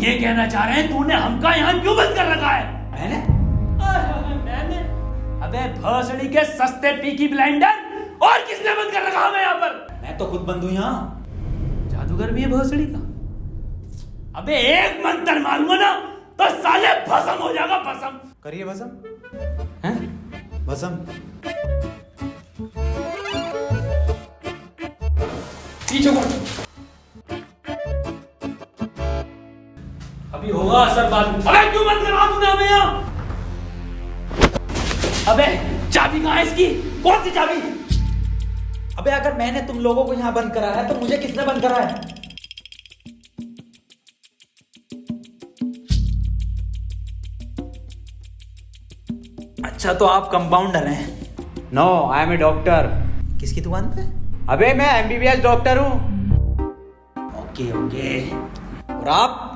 ये कहना चाह रहे हैं तूने हमका यहाँ क्यों बंद कर रखा है? मैंने? अबे भोसड़ी के सस्ते पीकी ब्लेंडर, और किसने बंद कर रखा हमें यहाँ पर? मैं तो खुद बंद हूँ यहाँ। जादूगर भी है भोसड़ी का। अबे एक मंत्र मारूंगा ना तो साले भस्म हो जाएगा, भस्म। करिए भस्म। हैं? भस्म। पीछे को अभी होगा असर बाद में। अबे क्यों बंद करा तूने हमें यहाँ? अबे चाबी कहाँ है इसकी? कौन सी चाबी? अबे अगर मैंने तुम लोगों को यहाँ बंद करा है तो मुझे किसने बंद करा है? अच्छा तो आप कंपाउंडर हैं? No, I am a doctor. किसकी दुकान पे? अबे मैं एमबीबीएस डॉक्टर हूँ। Okay okay. और आप?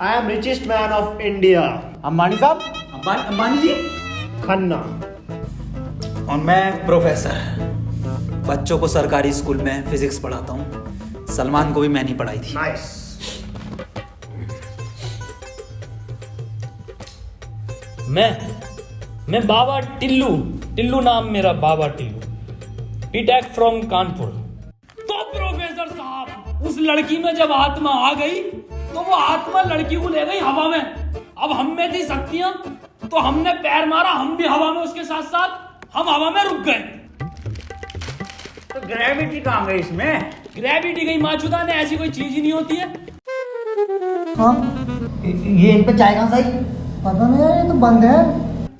I am richest man of India, Ambani साहब। अंबानी जी? खन्ना। और मैं प्रोफेसर, बच्चों को सरकारी स्कूल में फिजिक्स पढ़ाता हूँ। सलमान को भी मैंने ही पढ़ाई थी। नाइस। मैं बाबा टिल्लू नाम मेरा, बाबा टिल्लू, बीटेक फ्रॉम कानपुर। तो प्रोफेसर साहब, उस लड़की में जब आत्मा आ गई तो वो आत्मा लड़की को ले गई हवा में। अब हम में थी शक्तियां तो हमने पैर मारा, हम भी हवा में उसके साथ साथ, हम हवा में रुक गए। तो ग्रेविटी कहाँ गई इसमें? ग्रेविटी गई माचुदा ने, ऐसी कोई चीज ही नहीं होती है। हाँ, ये इन पे चाय कहाँ से आई? पता नहीं यार, ये तो बंद है।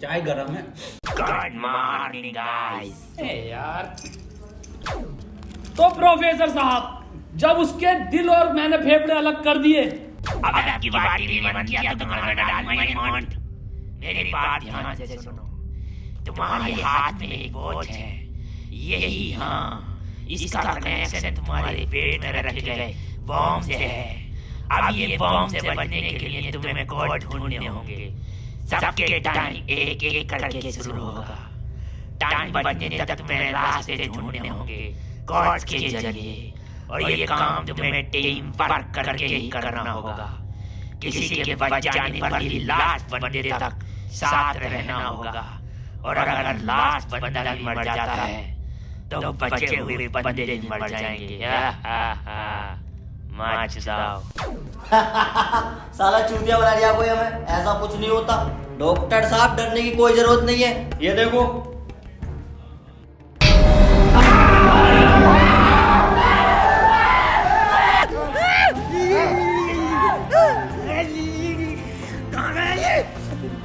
चाय गरम है। Good morning guys. यार तो प्रोफेसर साहब, जब उसके दिल और मैंने फेफड़े अलग कर दिए, अब आपकी बारी भी मन किया तो तुम्हारा डाल माय मॉन्ट। मेरी बात ध्यान से सुनो। तुम्हारे हाथ में एक वॉच है, यही, हाँ, इसका कनेक्शन तुम्हारे पेट में रखे गए बॉम्ब से है। अब ये बॉम्ब से बचने के लिए तुम्हें कोड ढूंढने होंगे। सबके टाइम एक एक करके शुरू होगा। टाइम बचने तक तुम्हें रास्ते ढूंढने होंगे कोड के जरिए, और ये काम तुम्हें टीम वर्क करके ही करना होगा। किसी के बच जाने पर भी लास्ट बंदे तक साथ रहना होगा, और अगर लास्ट बंदा भी मर जाता है तो बचे हुए बंदे भी मर जाएंगे। साला चूतिया बना दिया कोई हमें, ऐसा कुछ नहीं होता। डॉक्टर साहब डरने की कोई जरूरत नहीं है, ये देखो। कहाँ गया ये?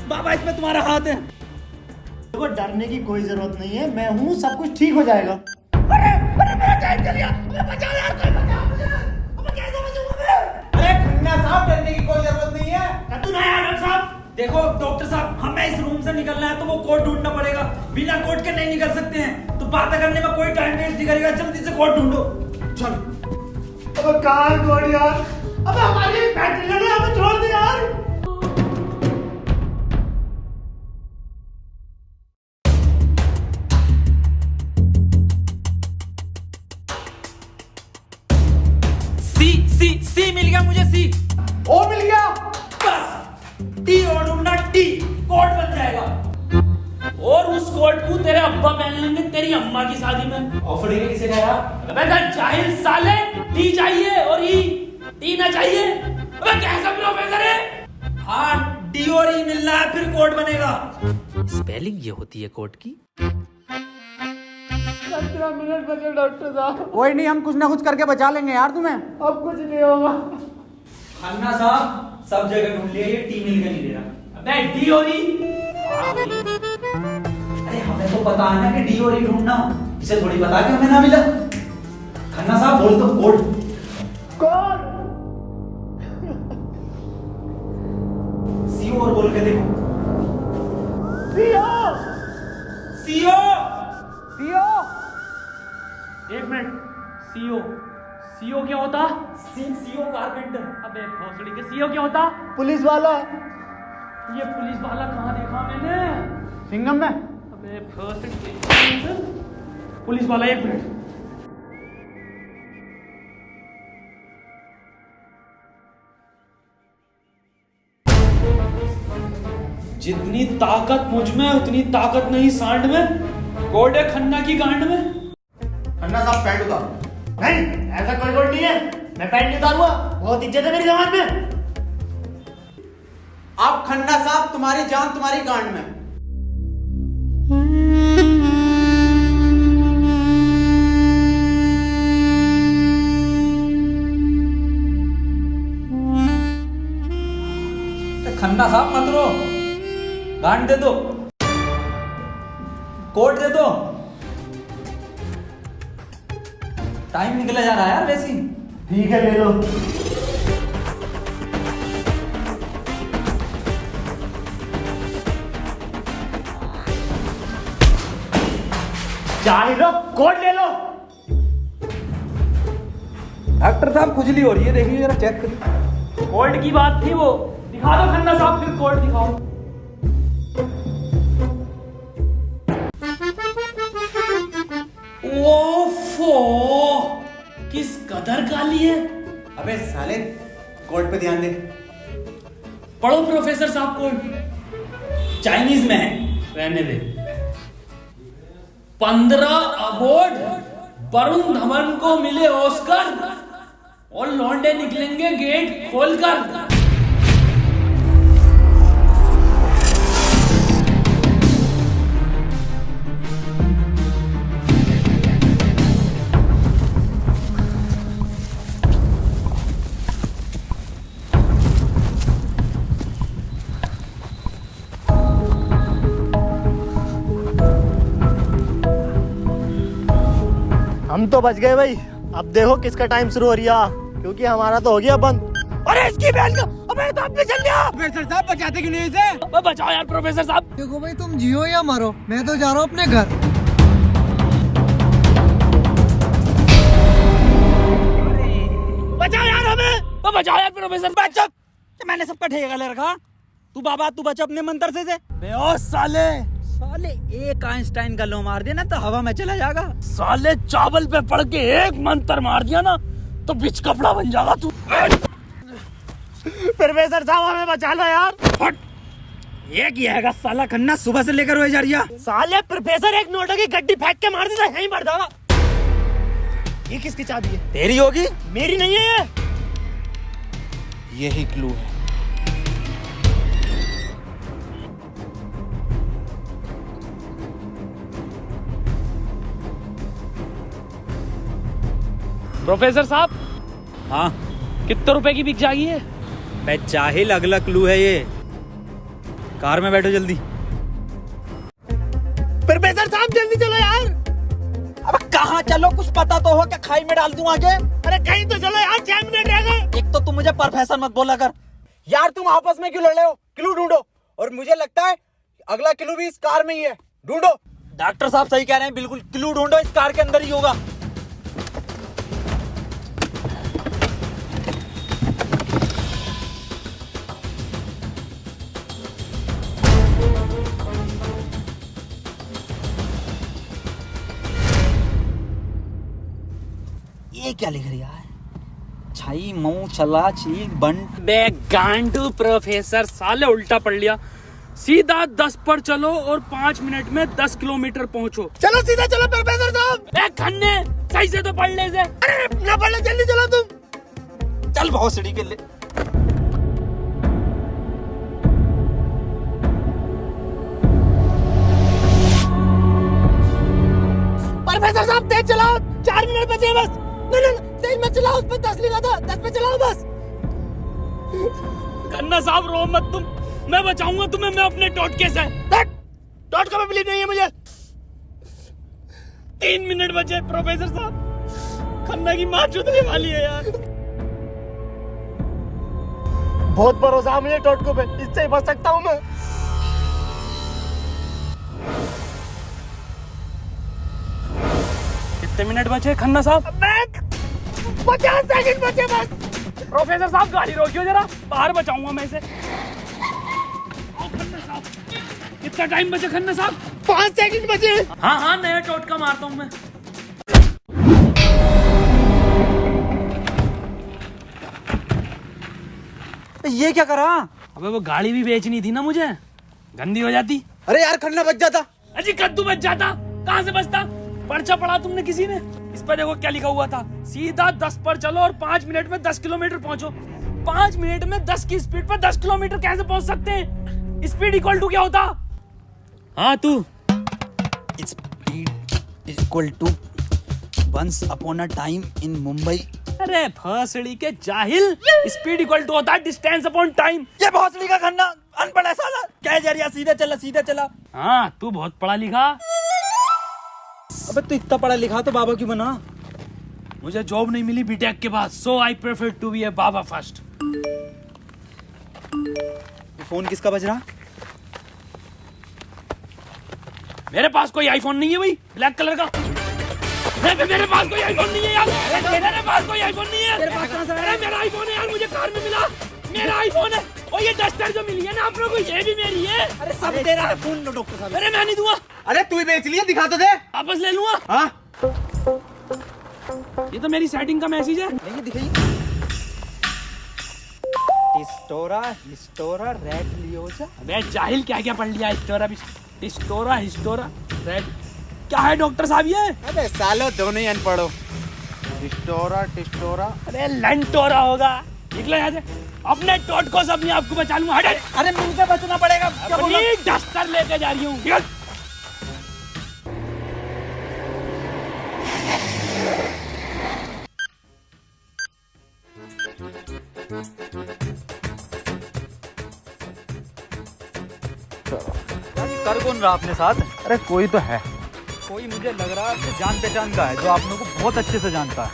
बाबा इसमें तुम्हारा हाथ है। देखो डरने की कोई जरूरत नहीं है, मैं हूँ, सब कुछ ठीक हो जाएगा। साहब डरने की कोई जरूरत नहीं है। तू नहीं आया डॉक्टर साहब? देखो डॉक्टर साहब, हमें इस रूम से निकलना है तो वो कोड ढूंढना पड़ेगा। बिना कोड के नहीं निकल सकते हैं। तो बात करने में कोई टाइम वेस्ट नहीं करेगा, जल्दी से कोड ढूंढो। चलो। अब कहाँ कोड यार? अब हमारी फैक्ट्री ने हमें छोड़ दे यार। सी मिल गया मुझे। सी ओ मिल गया। बस टी और ढूंढना, टी कोड बन जाएगा। और उस कोट को तेरे अब्बा पहन लेंगे तेरी अम्मा की शादी में। ऑफर डे किसे कहा? अबे जाहिल साले, टी चाहिए और ई, टी ना चाहिए। अबे कैसा प्रोफेसर है? हाँ, डी और ई मिलना है फिर कोड बनेगा। स्पेलिंग ये होती है कोड की। 15 मिनट बचे डॉक्टर साहब। कोई नहीं, हम कुछ ना कुछ करके बचा लेंगे यार तुम्हें। अब कुछ नहीं होगा। खन्ना साहब सब जगह ढूंढ लिया, ये टी मिल के नहीं दे रहा। अबे डी और ई? अरे हमें तो पता है ना कि डी और ई ढूंढना, इसे थोड़ी पता कि हमें ना मिला। खन्ना साहब बोल दो कोड। कोड सीओ और बोल के देखो। सीओ। सीओ। सीओ। एक मिनट, सीओ, सीओ क्या होता? CO carpenter. अबे भोसड़ी के सीओ क्या होता? पुलिस वाला। ये पुलिस वाला कहाँ देखा मैंने? सिंघम में। अबे भोसड़ी के पुलिस वाला, एक मिनट। जितनी ताकत मुझ में उतनी ताकत नहीं सांड में। कोड है खन्ना की गांड में। खन्ना साहब पैंट उतारो। नहीं, ऐसा कोई कोड नहीं है। मैं पैंट नहीं उतारूंगा। बहुत इज्जत है मेरी जमात में। आप खन्ना साहब, तुम्हारी जान तुम्हारी गांड में। खन्ना साहब मत रो, गांड दे दो, कोट दे दो। टाइम निकला जा रहा है यार वैसे ही। ठीक है, ले लो। चाहे लो, कोड ले लो। डॉक्टर साहब खुजली हो रही है, देखिए जरा चेक करिए। कोड की बात थी वो। दिखा दो खन्ना साहब, फिर कोड दिखाओ। ओफो, किस कदर काली है। अबे साले, कोड पे ध्यान दे। पढ़ो प्रोफेसर साहब कोड। चाइनीज में है। रहने दे। 15 अवार्ड वरुण धवन को मिले ऑस्कर और लौंडे निकलेंगे गेट खोलकर। हम तो बच गए भाई। अब देखो किसका टाइम शुरू हो रहा, क्योंकि हमारा तो हो गया बंद। अरे इसकी बहन का, अबे तो अपने चल गया। प्रोफेसर साहब बचाते क्यों नहीं इसे? बचाओ यार प्रोफेसर साहब। देखो भाई, तुम जियो या मरो, मैं तो जा रहा हूँ अपने घर। बचाओ यार हमें। बचाओ यार प्रोफेसर। बचा, मैंने सबका ठेका ले रखा। तू बाबा तू बच अपने मंत्र से। ओ साले, साले एक आइंस्टाइन का लो मार देना तो हवा में चला जाएगा। साले चावल पे पड़ के एक मंत्र मार दिया ना तो बिच कपड़ा बन जाएगा तू। प्रोफेसर साहब हमें बचा लो यार। हट, ये किया है साला खन्ना सुबह से लेकर हुए जा रही है। साले प्रोफेसर एक नोटों की गड्डी फेंक के मार देता, यहीं मर जाएगा। ये किसकी चाबी है? तेरी होगी। मेरी नहीं है ये। यही क्लू है। प्रोफेसर साहब, हाँ कितने रुपए की बिक जाएगी ये? बे जाहिल, अगला क्लू है ये। कार में बैठो जल्दी। प्रोफेसर साहब जल्दी चलो यार। अब कहाँ चलो, कुछ पता तो हो, क्या खाई में डाल दूं आगे? अरे कहीं तो चलो यार, 6 मिनट रह गए। एक तो तुम मुझे प्रोफेसर मत बोला कर। यार तुम आपस में क्यों लड़ रहे हो? क्लू ढूंढो। और मुझे लगता है अगला क्लू भी इस कार में ही है। ढूंढो। डॉक्टर साहब सही कह रहे हैं, बिल्कुल क्लू ढूंढो, इस कार के अंदर ही होगा। ये क्या लिख रहा है? छाई मऊ चला चीक बंट। बे गांडू प्रोफेसर, साले उल्टा पढ़ लिया। सीधा 10 पर चलो और 5 मिनट में 10 किलोमीटर पहुंचो। चलो सीधा चलो प्रोफेसर साहब। ए खन्ने, सही से तो पढ़ ले से। अरे ना पढ़ लो, जल्दी चलो तुम। चल बहुत सीढ़ी के लिए। प्रोफेसर साहब तेज चलाओ, 4 मिनट बचे बस। नहीं तेज मत चलाओ, उस पर 10 लिखा था, 10 पे चलाओ बस। खन्ना साहब रो मत तुम, मैं बचाऊंगा तुम्हें, मैं अपने टोटके से। टोटका में बिलीव नहीं है मुझे। 3 मिनट बचे प्रोफेसर साहब। खन्ना की माँ चुदने वाली है यार। बहुत भरोसा है मुझे टोटको पे, इससे ही बच सकता हूँ मैं। कितने मिनट बचे खन्ना साहब? 50 सेकंड बचे बस। प्रोफेसर साहब गाड़ी रोकियो जरा, बाहर बचाऊंगा मैं इसे। खन्ना साहब, कितना टाइम बचे खन्ना साहब? 5 सेकंड बचे। हाँ हाँ, नया टोटका मारता हूँ मैं। ये क्या करा? अबे वो गाड़ी भी बेचनी थी ना मुझे, गंदी हो जाती। अरे यार खन्ना बच जाता। अजी कद्दू बच जाता, कहाँ से बचता? पर्चा पढ़ा तुमने किसी ने? इस पर देखो क्या लिखा हुआ था, सीधा 10 पर चलो और 5 मिनट में 10 किलोमीटर पहुंचो। 5 मिनट में 10 की स्पीड पर 10 किलोमीटर कैसे पहुंच सकते हैं? स्पीड इक्वल टू क्या होता? हाँ तू। Speed is equal to once upon a time in Mumbai। अरे भोसड़ी के जाहिल, स्पीड इक्वल टू होता है डिस्टेंस अपॉन टाइम। ये भोसड़ी का खन्ना अनपढ़ है साला, क्या जा रहा, सीधा चला सीधा चला। हाँ तू बहुत पढ़ा लिखा। अबे तू इतना पढ़ा लिखा तो बाबा क्यों बना? मुझे जॉब नहीं मिली बीटेक के बाद, so I prefer to be a baba first. ये फोन किसका बज रहा? मेरे पास कोई आईफोन नहीं है भाई, ब्लैक कलर का। मेरे पास कोई आईफोन नहीं है यार, मेरे पास कोई आईफोन नहीं है। अरे मेरा आईफोन है यार, मुझे कार में मिला, मेरा आईफोन है। और ये डस्टर जो मिली है ना आप लोगों को, ये भी मेरी है। अरे सब तेरा है, फोन लो डॉक्टर साहब। अरे मैं नहीं दूंगा, अरे तू ही बेच लिया, दिखा तो दे। वापस ले लूंगा। हाँ ये तो मेरी सेटिंग का मैसेज है। नहीं दिखाइए। हिस्टोरा रेड लियोजा। अबे जाहिल क्या क्या पढ़ लिया? हिस्टोरा रेड क्या है डॉक्टर साहब ये? अबे सालो दोनों ही अनपढ़ हो। टिस्टोरा। अरे लंटोरा होगा। निकलो यहाँ से, अपने टोटको से अपने आप को बचा लूंगा। हट। अरे मुंह से बचना पड़ेगा। क्या बोला? अपनी डस्टर लेके जा रही हूँ। निकल। कर कौन रहा अपने साथ? अरे कोई तो है, कोई मुझे लग रहा है आपसे जान पहचान का है, जो आप लोगों को बहुत अच्छे से जानता है।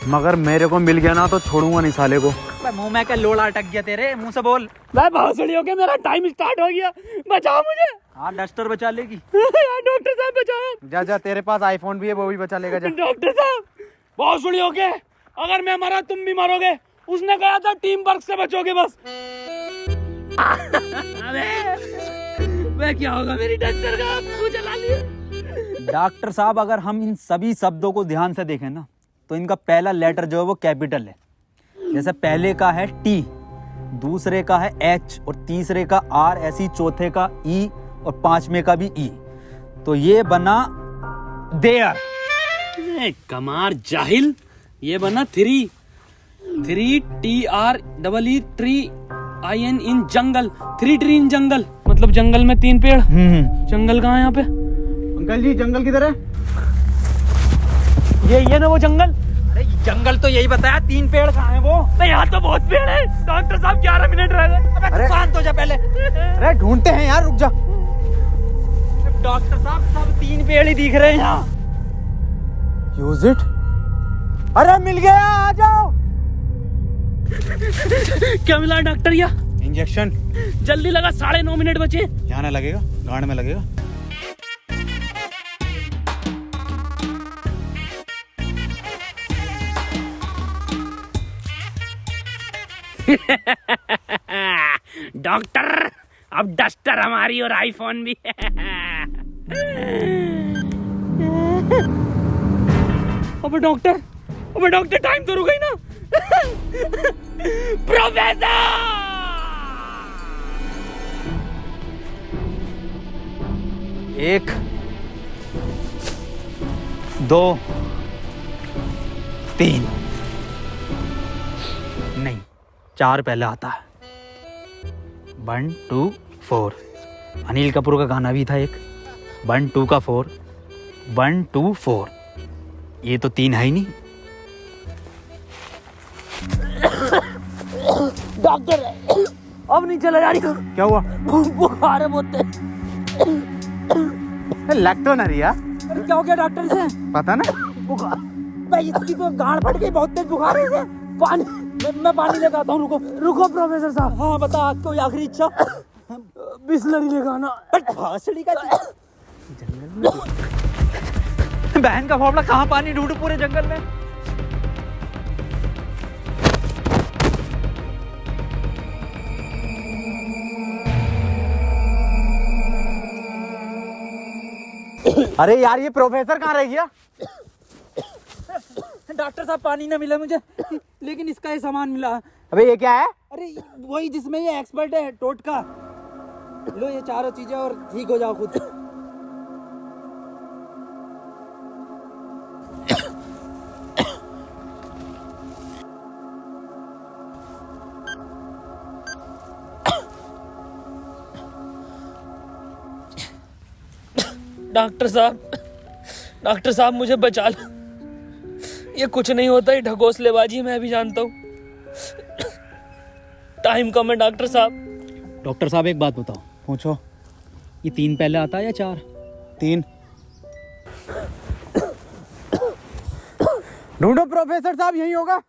मगर मेरे को मिल गया ना तो छोड़ूंगा नहीं साले को। मुंह में क्या लोड़ा अटक गया तेरे मुंह से बोल। मैं भोसड़ी हो गया, मेरा टाइम स्टार्ट हो गया, बचाओ मुझे। हाँ डस्टर बचा लेगी। यार डॉक्टर साहब बचाओ। जा तेरे पास आईफोन भी है, वो भी बचा लेगा। जा डॉक्टर साहब भोसड़ी हो गए, अगर मैं मरा तुम भी मरोगे। उसने कहा था टीम वर्क से बचोगे बस। मैं क्या होगा मेरी डस्टर का? आपको जला लिया। डॉक्टर साहब अगर हम इन सभी शब्दों को ध्यान से देखें ना, तो इनका पहला लेटर जो है वो कैपिटल है। जैसे पहले का है टी, दूसरे का है एच और तीसरे का आर, ऐसी चौथे का ई और पांचवें का भी ई। तो ये बना देयर। कमार जाहिल, ये बना three TREE tree IN in jungle. 3 tree in jungle, मतलब जंगल में 3 पेड़। जंगल कहाँ है यहाँ पे? अंकल जी जंगल किधर है? ये ना वो जंगल। अरे जंगल तो यही बताया, 3 पेड़ कहाँ है वो? नहीं यहाँ तो बहुत पेड़ है। डॉक्टर साहब 11 मिनट रह गए। अबे शांत हो जा पहले। अरे ढूंढते हैं यार, रुक जा। डॉक्टर साहब सब 3 पेड़ ही दिख रहे हैं यहाँ। Use it. अरे मिल गया, आ जाओ। क्या मिला डॉक्टर? या इंजेक्शन। जल्दी लगा, 9.5 मिनट बचे। यहाँ ना लगेगा, गांड में लगेगा। डॉक्टर अब डस्टर हमारी और आईफोन भी है। अबे डॉक्टर टाइम तो रुक गई ना। प्रोफेसर 1 2 3 नहीं 4 पहले आता है। 1 2 4। अनिल कपूर का गाना भी था एक। 1 2 का 4, 1 2 4। ये तो 3 है ही नहीं। डॉक्टर अब नहीं चला जा रही। क्या हुआ? बुखार है बहुत। लग तो ना रही यार। अरे क्या हो गया डॉक्टर से? पता ना। बुखार भाई, इसकी तो गांड फट गई, बहुत तेज बुखार है इसे। पानी मैं पानी लेकर आता हूँ। रुको प्रोफेसर साहब। हाँ बता, कोई आखिरी इच्छा? बिस्लरी लेकर आना। भासड़ी का बहन का फावड़ा, कहाँ पानी ढूंढूं पूरे जंगल में? अरे यार ये प्रोफेसर कहाँ रह गया? डॉक्टर साहब पानी ना मिला मुझे, लेकिन इसका ये सामान मिला। अबे ये क्या है? अरे वही जिसमें ये एक्सपर्ट है, टोटका। लो ये चारों चीजें और ठीक हो जाओ खुद। डॉक्टर साहब मुझे बचा लो। ये कुछ नहीं होता, ये ढकोसलेबाजी मैं भी जानता हूँ। टाइम कम है डॉक्टर साहब। डॉक्टर साहब एक बात बताओ, पूछो, ये 3 पहले आता है या 4? 3। ढूंढो प्रोफेसर साहब, यही होगा।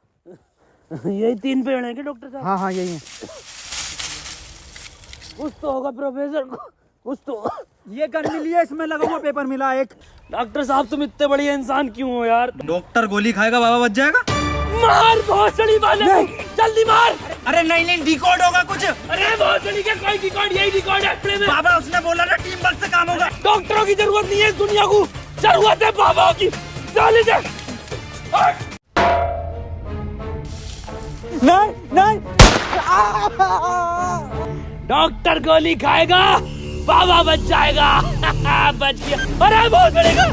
यही 3 पेड़ हैं क्या डॉक्टर साहब? हाँ हाँ यही है। कुछ तो होगा प्रोफेसर, कुछ तो। ये गन मिली है, इसमें लगा हुआ पेपर मिला एक। डॉक्टर साहब तुम इतने बढ़िया इंसान क्यों हो यार? डॉक्टर गोली खाएगा, बाबा बच जाएगा। मार भोसड़ी वाले, जल्दी मार। अरे नहीं डिकोड होगा कुछ। अरे भोसड़ी के कोई डिकोड, यही डिकोड है प्ले में। बाबा उसने बोला ना टीम वर्क से काम होगा। डॉक्टरों की जरूरत नहीं है इस दुनिया को, जरूरत है बाबा की। चले जा। नहीं डॉक्टर गोली खाएगा, बाबा बच जाएगा। बच गया। अरे बहुत बड़ेगा।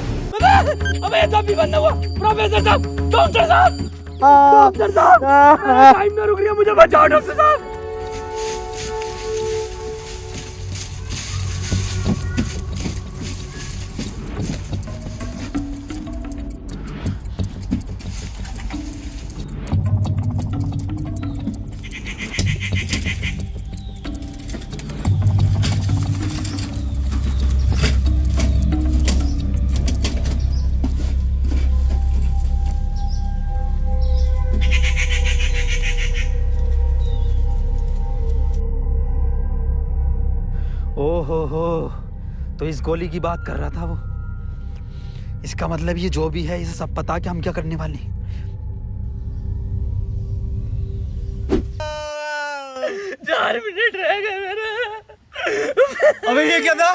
अबे तो भी बंद हुआ। प्रोफेसर साहब, डॉक्टर साहब, डॉक्टर साहब, टाइम ना रुक रही है, मुझे बचाओ डॉक्टर साहब। ओहो, तो इस गोली की बात कर रहा था वो। इसका मतलब ये जो भी है, इसे सब पता कि हम क्या करने वाले हैं। 4 मिनट रह गए मेरे। अबे ये क्या था?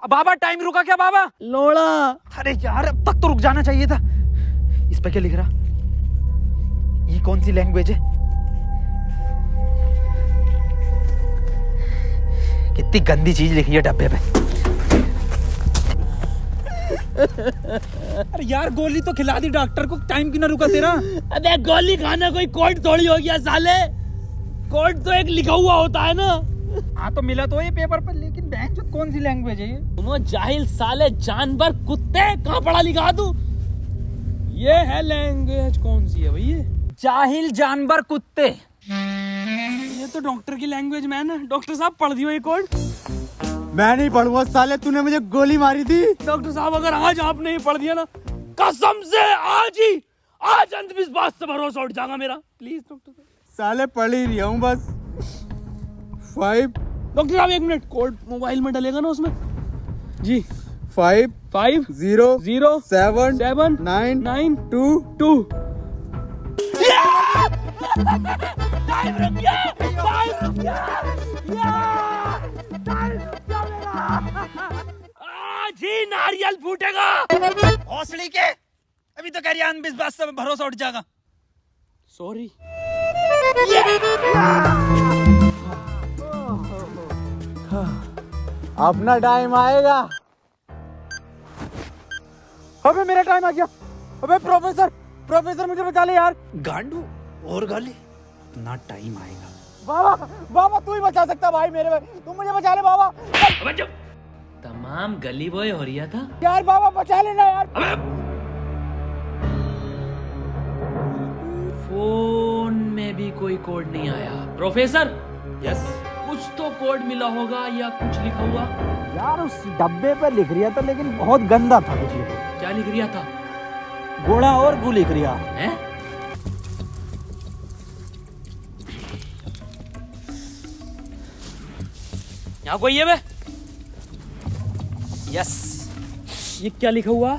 बाबा टाइम रुका क्या बाबा? लोड़ा। अरे यार अब तक तो रुक जाना चाहिए था। इस पे क्या लिख रहा? ये कौन सी लैंग्वेज है? कितनी गंदी चीज लिखी है डब्बे पे। अरे यार गोली तो खिला दी डॉक्टर को, टाइम क्यों ना रुका तेरा? अबे गोली खाना कोई कोड थोड़ी हो गया साले। कोड तो एक लिखा हुआ होता है ना। हाँ तो मिला तो ये पेपर पर, लेकिन बैंक जो कौन सी लैंग्वेज है ये? तुम जाहिल साले, जानवर, कुत्ते, कहाँ पढ़ा लिखा तू? ये है लैंग्वेज, कौन सी है भाई ये? जाहिल जानवर कुत्ते। ये तो डॉक्टर की लैंग्वेज मैन है। डॉक्टर साहब पढ़ दियो ये कोड। मैं नहीं पढ़ूंगा साले, तूने मुझे गोली मारी थी। डॉक्टर साहब अगर आज आपने ही पढ़ दिया ना, कसम से आज अंधविश्वास से भरोसा उठ जाएगा मेरा। प्लीज डॉक्टर साहब। साले पढ़ ही रहा हूँ बस। 5 डॉक्टर साहब 1 मिनट, कोड मोबाइल में डलेगा ना उसमें? जी 5 5 0 0 7 7 9 9 2 2। टाइम रुक गया, टाइम रुक गया, टाइम रुक गया मेरा। आज ही नारियल फूटेगा। हौसले के अभी तो कह रही अंधविश्वास से भरोसा उठ जाएगा। सॉरी। अपना टाइम आएगा। अबे मेरा टाइम आ गया। अबे प्रोफेसर मुझे बचा ले यार। गांडू और गाली, ना टाइम आएगा। बाबा तू ही बचा सकता भाई मेरे भाई, तुम मुझे बचा ले बाबा। अबे जब तमाम गली बॉय हो रहा था यार बाबा बचा लेना यार। फोन में भी कोई कोड नहीं आया। प्रोफेसर, यस, कुछ तो कोड मिला होगा या कुछ लिखा हुआ? यार उस डब्बे पे लिख रिया था, लेकिन बहुत गंदा था कुछ लिखा। क्या लिख रिया था? गोड़ा और गु लिख रिया है। यहाँ कोई है बे? यस, ये क्या लिखा हुआ?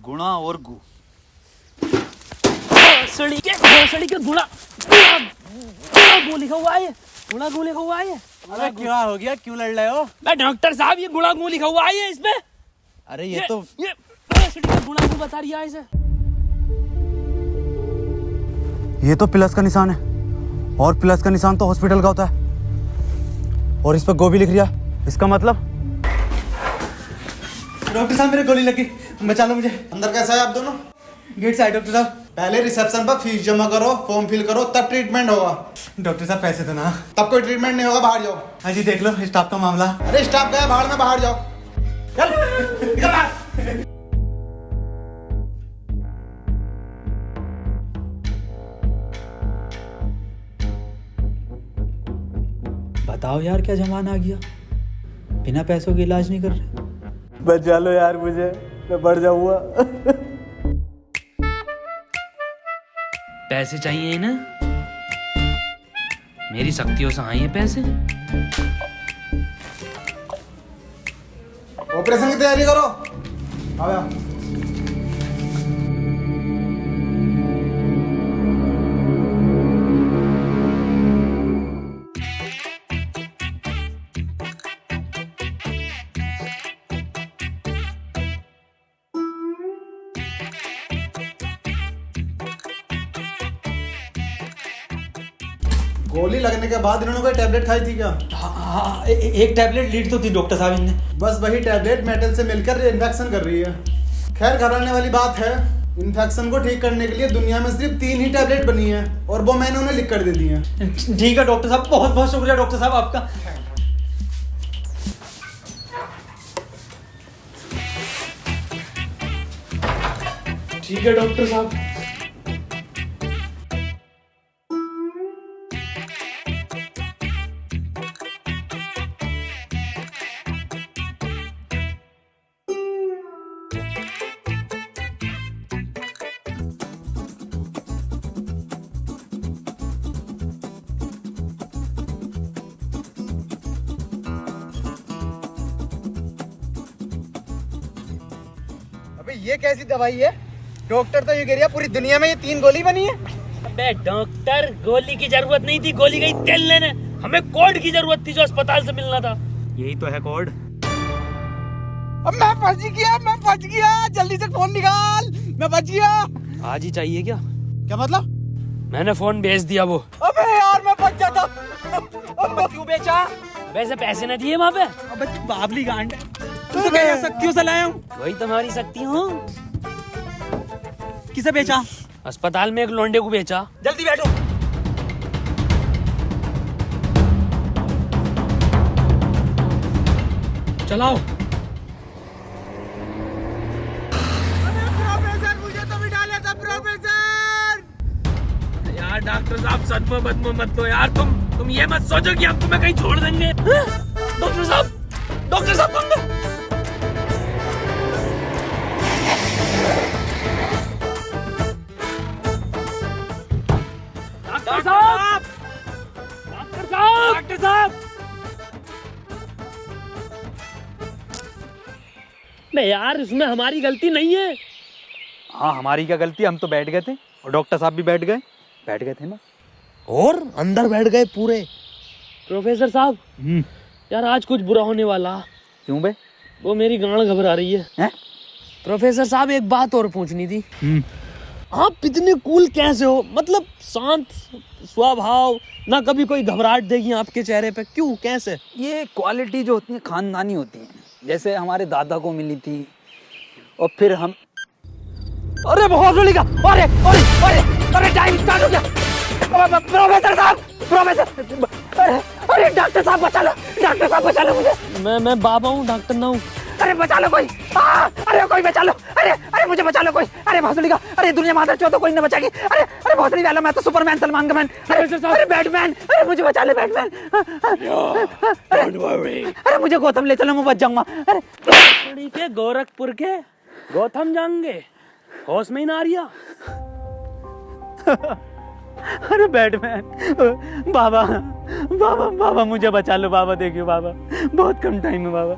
गुणा और गु। भोसड़ी के गुणा गु लिखा हुआ है। गुणा गु लिखा हुआ है। अरे क्या हो गया, क्यों लड़ रहे हो? मैं डॉक्टर साहब, ये गुणा गु लिखा हुआ है इसमें। अरे ये तो भोसड़ी का गुणा गु बता रही है इसे। ये तो प्लस का निशान है, और प्लस का निशान तो हॉस्पिटल का होता है, और इस पर गो भी लिख रिया। इसका मतलब? डॉक्टर साहब मेरे गोली लगी, बचा लो मुझे। अंदर कैसा है आप दोनों? गेट से आए डॉक्टर साहब। पहले रिसेप्शन पर फीस जमा करो, फॉर्म फिल करो, तब ट्रीटमेंट होगा। डॉक्टर साहब पैसे तो ना। तब कोई ट्रीटमेंट नहीं होगा, बाहर जाओ। हाँ जी देख लो स्टाफ का मामला। अरे स्टाफ गया बाहर में, बाहर जाओ। चल निकल बाहर। बताओ यार क्या जमाना आ गया, बिना पैसों के इलाज नहीं कर रहे। बचा लो यार मुझे, मैं बढ़ जाऊंगा। पैसे चाहिए ना, मेरी शक्तियों से आए हैं पैसे। ऑपरेशन की तैयारी करो। आओ यार। गोली लगने के बाद इन्होंने कोई टैबलेट खाई थी क्या? हाँ, एक टैबलेट लीड तो थी डॉक्टर साहब इनने। बस वही टैबलेट मेटल से मिलकर इन्फेक्शन कर रही है। खैर घबराने वाली बात है, इन्फेक्शन को ठीक करने के लिए दुनिया में सिर्फ 3 ही टैबलेट बनी है और वो मैंने उन्हें लिख कर दे दी है। ठीक है डॉक्टर साहब, बहुत बहुत शुक्रिया डॉक्टर साहब आपका। ठीक है डॉक्टर साहब। अबे ये कैसी दवाई है? डॉक्टर तो ये कह रहा है पूरी दुनिया में ये 3 गोली बनी है। अबे डॉक्टर, गोली की जरूरत नहीं थी, गोली गई तेल लेने। हमें कोड की जरूरत थी जो अस्पताल से मिलना था। यही तो है कोड। अब मैं फंस गया, जल्दी से फोन निकाल, मैं बच गया। आज ही चाहिए क्या? क्या मतलब? मैंने फोन भेज दिया वो। अबे यार मैं बच जाता। क्यों बेचा? वैसे पैसे न दिए वहाँ पे। अबे तू बाबली गांड है, तू तो कह शक्तियों से लाया हूँ। वही तुम्हारी शक्ति हूँ। किसे बेचा? अस्पताल में एक लोंडे को बेचा। जल्दी बैठो। चलाओ। प्रोफेसर मुझे तो भी डाला था प्रोफेसर। यार डॉक्टर साहब सदमे बदमे मत दो यार, तुम ये मत सोचो कि हम तुम्हें कहीं छोड़ देंगे। डॉक्टर साहब तुम डॉक्टर साहब नहीं यार, इसमें हमारी गलती नहीं है। हाँ हमारी क्या गलती, हम तो बैठ गए थे और डॉक्टर साहब भी बैठ गए थे ना। और अंदर बैठ गए पूरे। प्रोफेसर साहब, यार आज कुछ बुरा होने वाला। क्यों बे? वो मेरी गांड घबरा रही है। हैं? प्रोफेसर साहब एक बात और पूछनी थी। आप इतने कूल कैसे हो? मतलब शांत स्वभाव, ना कभी कोई घबराहट देगी आपके चेहरे पे, क्यों कैसे? ये क्वालिटी जो होती है खानदानी होती है, जैसे हमारे दादा को मिली थी और फिर हम। अरे बहुत बड़ी का, अरे अरे अरे अरे टाइम स्टार्ट हो गया। प्रोफेसर साहब, अरे डॉक्टर साहब बचा लो मुझे। मैं बाबा हूँ, डॉक्टर ना हूँ। अरे बचा लो कोई, अरे कोई बचा लो, अरे मुझे बचा लो कोई। अरे भोसड़ी का, अरे दुनिया माता चो तो कोई न बचाएगी। अरे भोसड़ी वाला, मैं तो सुपरमैन सलमान का मैन। अरे बैटमैन, अरे मुझे बचा ले बैटमैन। अरे मुझे गौतम ले चलो, मैं बच जाऊंगा। अरे के गोरखपुर के गौतम जाएंगे, होश में ही ना आ रिया। अरे बैटमैन, बाबा मुझे बचा लो बाबा, देखियो बाबा बहुत कम टाइम है बाबा।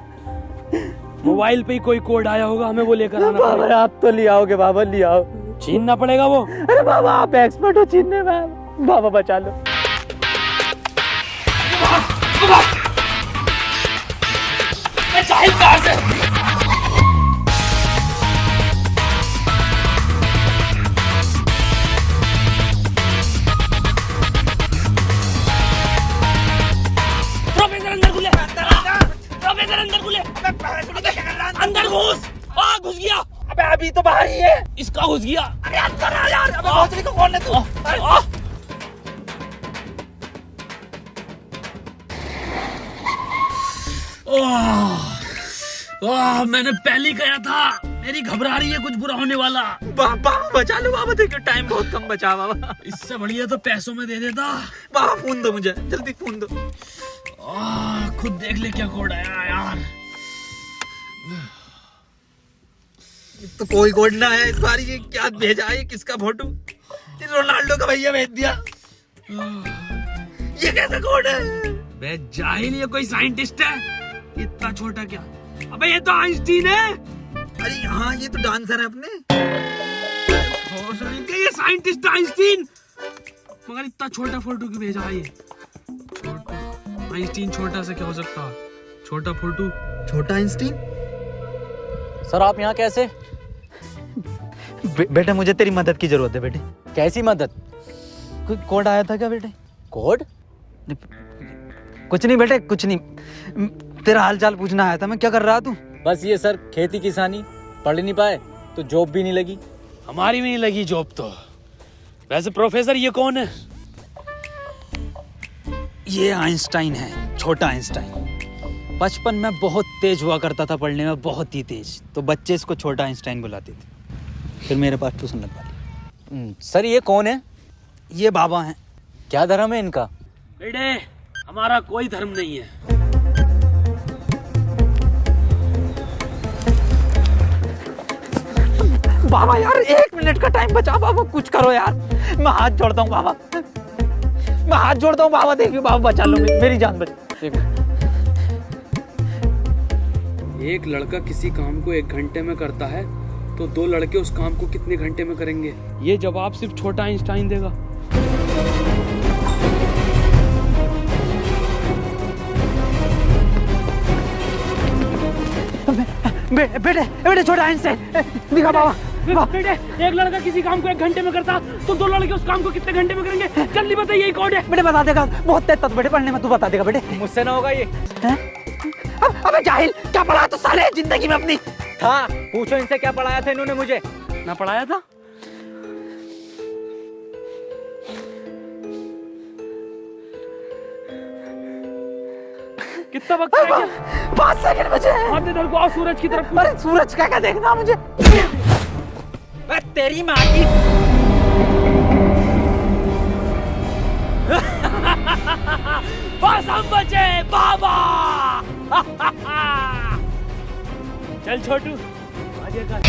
मोबाइल पे ही कोई कोड आया होगा, हमें वो लेकर आना बाबा पड़ेगा। आप तो ले आओगे बाबा, ले आओ। छीनना पड़ेगा वो। अरे बाबा आप एक्सपर्ट हो छीनने में, बाबा बचा लो। प्रोफेसर अंदर घुले। कहाँ घुस गया? अरे अंदर आ यार, अबे भोसड़ी को कौन है तू? मैंने पहले कहा था, मेरी घबरा रही है, कुछ बुरा होने वाला। बाबा बचा लो बाबा, देखो टाइम बहुत कम बचा बाबा। इससे बढ़िया तो पैसों में दे देता। बाबा फोन दो मुझे, जल्दी फोन दो। खुद देख ले क्या कोड आया यार। तो कोई कोड ना है इस बार, ये क्या भेजा है, किसका फोटो? रोनाल्डो का भैया भेज दिया। ये कैसा कोड है? बे जाहिल, ये कोई साइंटिस्ट है? इतना छोटा क्या? अबे ये तो आइंस्टीन है। अरे हाँ, ये तो डांसर है अपने। ये साइंटिस्ट आइंस्टीन, मगर इतना छोटा फोटो क्यों भेजा है? ये छोटा आइंस्टीन, छोटा से क्या हो सकता है? छोटा फोटो, छोटा आइंस्टीन। सर आप यहाँ कैसे? बेटे मुझे तेरी मदद की जरूरत है बेटे। कैसी मदद? कोई कोड आया था क्या बेटे? कोड? कुछ नहीं बेटे, कुछ नहीं। तेरा हाल चाल पूछना आया था मैं। क्या कर रहा तू? बस ये सर, खेती किसानी, पढ़ नहीं पाए तो जॉब भी नहीं लगी। हमारी भी नहीं लगी जॉब तो। वैसे प्रोफेसर ये कौन है? ये आइंस्टाइन है, छोटा आइंस्टाइन। बचपन में बहुत तेज हुआ करता था पढ़ने में, बहुत ही तेज, तो बच्चे इसको छोटा आइंस्टाइन बुलाते थे। फिर मेरे पास ट्यूशन लगवा ली। सर ये कौन है? ये बाबा हैं। क्या धर्म है इनका? बेटे हमारा कोई धर्म नहीं है। बाबा यार 1 मिनट का टाइम बचा बाबा, कुछ करो यार। मैं हाथ जोड़ता हूँ बाबा, मैं हाथ जोड़ता हूँ बाबा। देखिए बाबा बचा लो, मेरी जान बचा। एक लड़का किसी काम को 1 घंटे में करता है तो 2 लड़के उस काम को कितने घंटे में करेंगे? ये जवाब सिर्फ छोटा आइंस्टाइन देगा। बेटे छोटा आइंस्टाइन दिखा बाबा। बेटे एक लड़का किसी काम को 1 घंटे में करता तो 2 लड़के उस काम को कितने घंटे में करेंगे? जल्दी बताइए, यही कोड है। बेटे बता देगा, बहुत तेज था बेटे पढ़ने में, तू बता देगा बेटे। मुझसे ना होगा ये। अबे जाहिल, क्या पढ़ा तू साले जिंदगी में अपनी? था, पूछो इनसे क्या पढ़ाया था इन्होंने मुझे। ना पढ़ाया था? कितना वक्त है? 5 सेकंड बचे हैं। हाथ इधर को आओ, सूरज की तरफ। अरे सूरज क्या देखना मुझे? तेरी माँ की। बस हम बचे बाबा। चल छोटू आगे कर।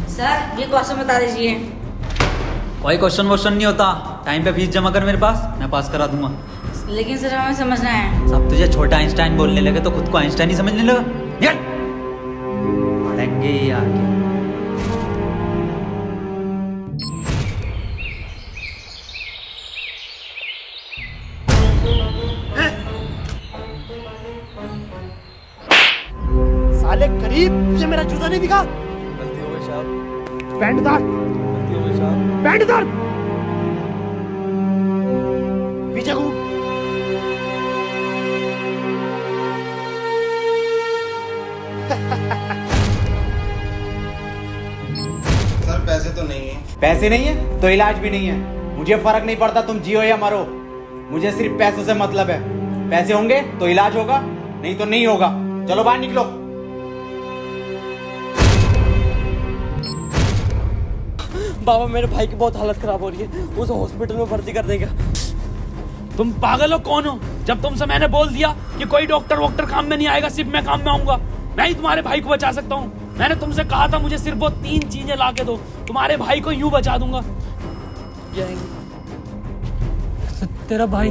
सर ये क्वेश्चन बता दीजिए। कोई क्वेश्चन वोश्चन नहीं होता, टाइम पे फीस जमा कर मेरे पास, मैं पास करा दूंगा। लेकिन सर हमें समझना है। सब तुझे छोटा आइंस्टाइन बोलने लगे तो खुद को आइंस्टाइन ही समझने लगा। निकल पढ़ेंगे ही आगे। साले गरीब, तुझे मेरा जूता नहीं दिखा? गलती हो गई साहब। पैंट उतार। गलती हो गई साहब। पैंट उतार। पीछे घूम। सर पैसे तो नहीं है। पैसे नहीं है तो इलाज भी नहीं है। मुझे फर्क नहीं पड़ता तुम जियो या मरो, मुझे सिर्फ पैसों से मतलब है। पैसे होंगे तो इलाज होगा, नहीं तो नहीं होगा। चलो बाहर निकलो। बाबा मेरे भाई की बहुत हालत खराब हो रही है, उसे हॉस्पिटल में भर्ती कर देगा। तुम पागल हो? कौन हो? जब तुमसे मैंने बोल दिया कि कोई डॉक्टर वॉक्टर काम में नहीं आएगा, सिर्फ मैं काम में आऊंगा। मैं ही तुम्हारे भाई को बचा सकता हूँ। मैंने तुमसे कहा था मुझे सिर्फ वो 3 चीजें ला के दो, तुम्हारे भाई को यूं बचा दूंगा। तेरा भाई